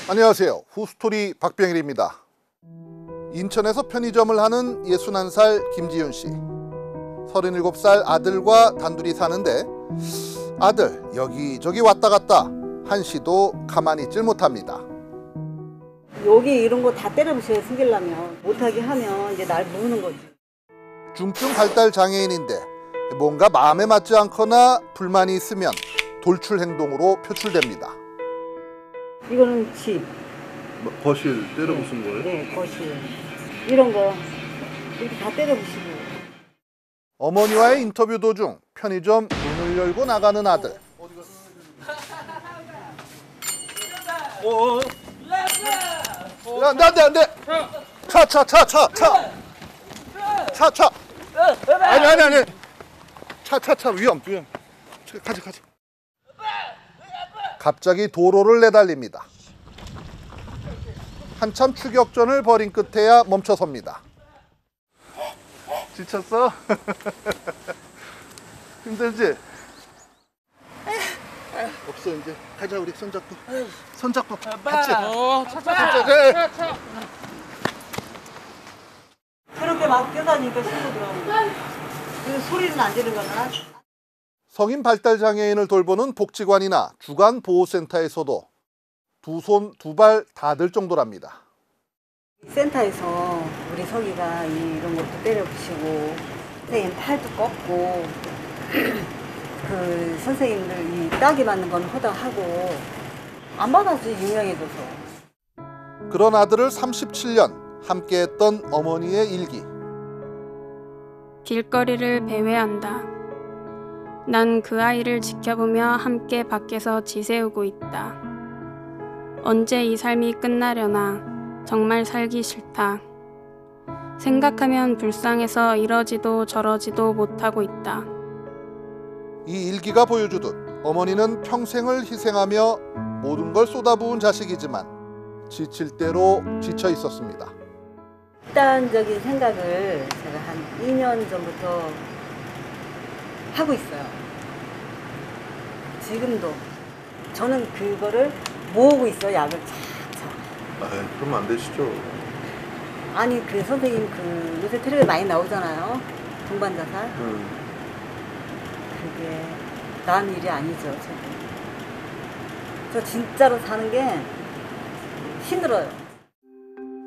안녕하세요. 후스토리 박병일입니다. 인천에서 편의점을 하는 61살 김지윤 씨. 37살 아들과 단둘이 사는데 아들 여기저기 왔다 갔다 한시도 가만히 있질 못합니다. 여기 이런 거 다 때려부셔요. 숨기려면. 못하게 하면 이제 날 모으는 거지. 중증 발달 장애인인데 뭔가 마음에 맞지 않거나 불만이 있으면 돌출 행동으로 표출됩니다. 이거는 집. 거실 때려부순 거예요? 네, 거실. 이런 거 이렇게 다 때려부시고. 어머니와의 인터뷰 도중 편의점 문을 열고 나가는 아들. 안 돼. 차. 아니. 차 위험. 가자. 갑자기 도로를 내달립니다. 한참 추격전을 벌인 끝에야 멈춰섭니다. 지쳤어? 힘들지? 없어 이제. 가자 우리 손잡고 같이. 차. 그렇게 막 뛰어다니니까 친구들하고. 그 소리는 안 지르거나. 성인 발달 장애인을 돌보는 복지관이나 주간 보호센터에서도 두 손 두 발 다 들 정도랍니다. 센터에서 우리 서기가 이런 것도 때려부시고 선생님 팔도 꺾고 그 선생님들 이 따기 맞는 건 허다하고 안 받아서 유명해져서. 그런 아들을 37년 함께했던 어머니의 일기. 길거리를 배회한다. 난 그 아이를 지켜보며 함께 밖에서 지새우고 있다. 언제 이 삶이 끝나려나. 정말 살기 싫다. 생각하면 불쌍해서 이러지도 저러지도 못하고 있다. 이 일기가 보여주듯 어머니는 평생을 희생하며 모든 걸 쏟아부은 자식이지만 지칠 대로 지쳐 있었습니다. 극단적인 생각을 제가 한 2년 전부터 하고 있어요. 지금도 저는 그거를 모으고 있어요. 약을 착착. 그러면 안 되시죠. 아니 그 선생님 그 요새 텔레비에 많이 나오잖아요. 동반자살. 그게 남 일이 아니죠. 저 진짜로 사는 게 힘들어요.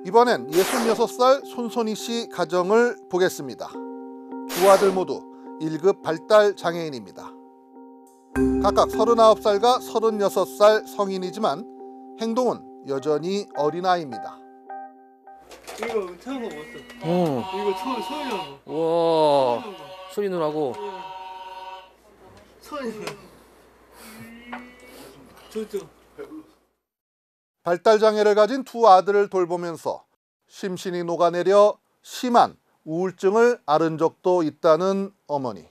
이번엔 66살 손선희 씨 가정을 보겠습니다. 두 아들 모두 1급 발달 장애인입니다. 각각 39살과 36살 성인이지만 행동은 여전히 어린아이입니다. 이거 처음 봤어. 이거 처음이야. 와, 소리 누나고. 저쪽. 발달 장애를 가진 두 아들을 돌보면서 심신이 녹아내려 심한 우울증을 앓은 적도 있다는 어머니.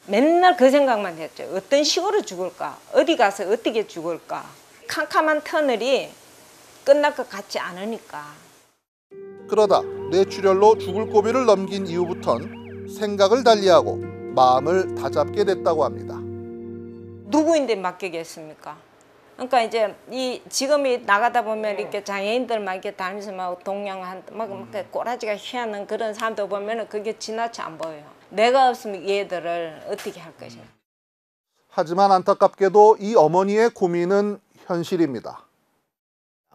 맨날 그 생각만 했죠. 어떤 식으로 죽을까? 어디 가서 어떻게 죽을까? 캄캄한 터널이 끝날 것 같지 않으니까. 그러다 뇌출혈로 죽을 고비를 넘긴 이후부턴 생각을 달리하고 마음을 다잡게 됐다고 합니다. 누구인데 맡기겠습니까? 그러니까 이제 지금이 나가다 보면 이렇게 장애인들만 이렇게 다니면서 막 동양한 막 꼬라지가 휘하는 그런 사람들 보면은 그게 지나치 안 보여요. 내가 없으면 얘들을 어떻게 할 것이냐. 하지만 안타깝게도 이 어머니의 고민은 현실입니다.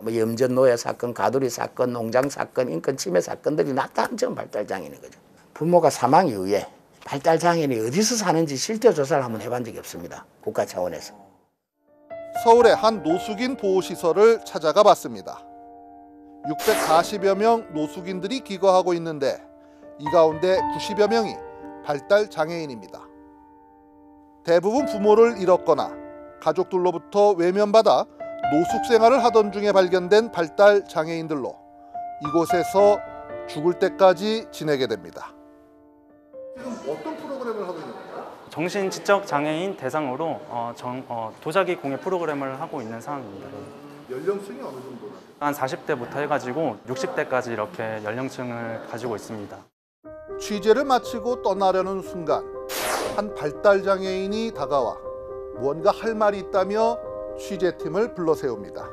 염전 노예 사건, 가두리 사건, 농장 사건, 인권 침해 사건들이 나타난 전 발달 장애인인 거죠. 부모가 사망 이후에 발달 장애인이 어디서 사는지 실태 조사를 한번 해본 적이 없습니다. 국가 차원에서. 서울의 한 노숙인 보호시설을 찾아가 봤습니다. 640여 명 노숙인들이 기거하고 있는데 이 가운데 90여 명이 발달 장애인입니다. 대부분 부모를 잃었거나 가족들로부터 외면받아 노숙 생활을 하던 중에 발견된 발달 장애인들로 이곳에서 죽을 때까지 지내게 됩니다. 지금 어떤 프로그램을 하고 있는 건가요? 정신지적 장애인 대상으로 도자기 공예 프로그램을 하고 있는 상황입니다. 연령층이 어느 정도나? 한 40대부터 해가지고 60대까지 이렇게 연령층을 가지고 있습니다. 취재를 마치고 떠나려는 순간 한 발달 장애인이 다가와 무언가 할 말이 있다며 취재팀을 불러 세웁니다.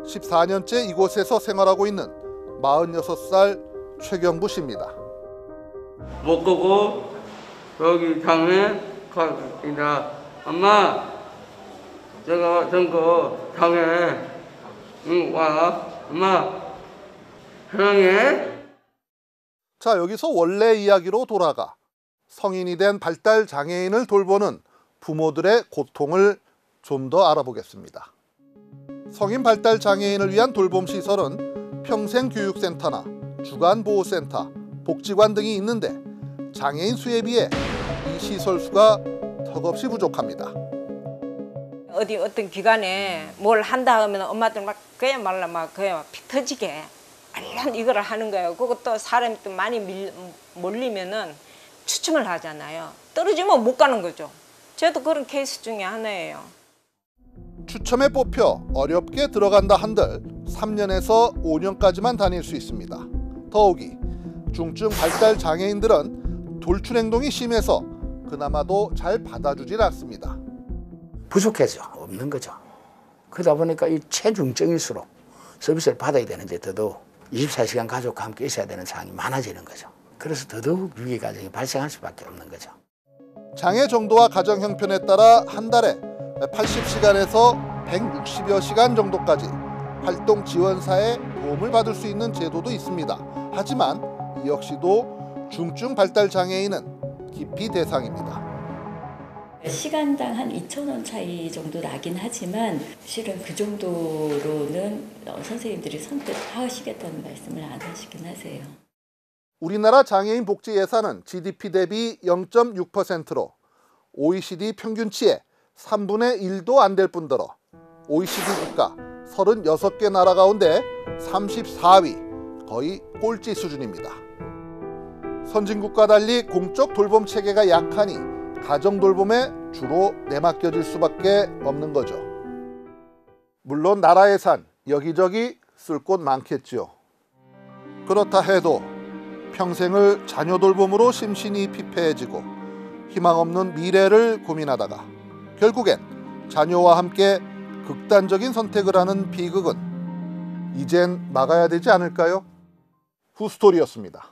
14년째 이곳에서 생활하고 있는 46살 최경부 씨입니다. 못 걷고 여기 장에 갑니다. 엄마, 제가 전거 장에 와. 엄마, 사랑해. 자, 여기서 원래 이야기로 돌아가 성인이 된 발달 장애인을 돌보는 부모들의 고통을 좀 더 알아보겠습니다. 성인 발달 장애인을 위한 돌봄 시설은 평생교육센터나 주간보호센터, 복지관 등이 있는데 장애인 수에 비해 이 시설 수가 턱없이 부족합니다. 어디 어떤 기관에 뭘 한다 하면 엄마들 막 그야말로 막 피 터지게 얼른 이거를 하는 거예요. 그것도 사람이 또 많이 몰리면은 추첨을 하잖아요. 떨어지면 못 가는 거죠. 저도 그런 케이스 중에 하나예요. 추첨에 뽑혀 어렵게 들어간다 한들 3년에서 5년까지만 다닐 수 있습니다. 더욱이 중증 발달 장애인들은 돌출 행동이 심해서 그나마도 잘 받아주질 않습니다. 부족해져 없는 거죠. 그러다 보니까 이 최중증일수록 서비스를 받아야 되는데 더더욱 24시간 가족과 함께 있어야 되는 상황이 많아지는 거죠. 그래서 더더욱 위기 과정이 발생할 수밖에 없는 거죠. 장애 정도와 가정 형편에 따라 한 달에 80시간에서 160여 시간 정도까지 활동 지원사의 도움을 받을 수 있는 제도도 있습니다. 하지만 이 역시도 중증 발달 장애인은 기피 대상입니다. 시간당 한 2,000원 차이 정도 나긴 하지만 실은 그 정도로는 선생님들이 선택하시겠다는 말씀을 안 하시긴 하세요. 우리나라 장애인 복지 예산은 GDP 대비 0.6%로 OECD 평균치의 3분의 1도 안 될 뿐더러 OECD 국가 36개 나라 가운데 34위, 거의 꼴찌 수준입니다. 선진국과 달리 공적 돌봄 체계가 약하니 가정 돌봄에 주로 내맡겨질 수밖에 없는 거죠. 물론 나라 예산 여기저기 쓸 곳 많겠지요. 그렇다 해도 평생을 자녀 돌봄으로 심신이 피폐해지고 희망 없는 미래를 고민하다가 결국엔 자녀와 함께 극단적인 선택을 하는 비극은 이젠 막아야 되지 않을까요? 후스토리였습니다.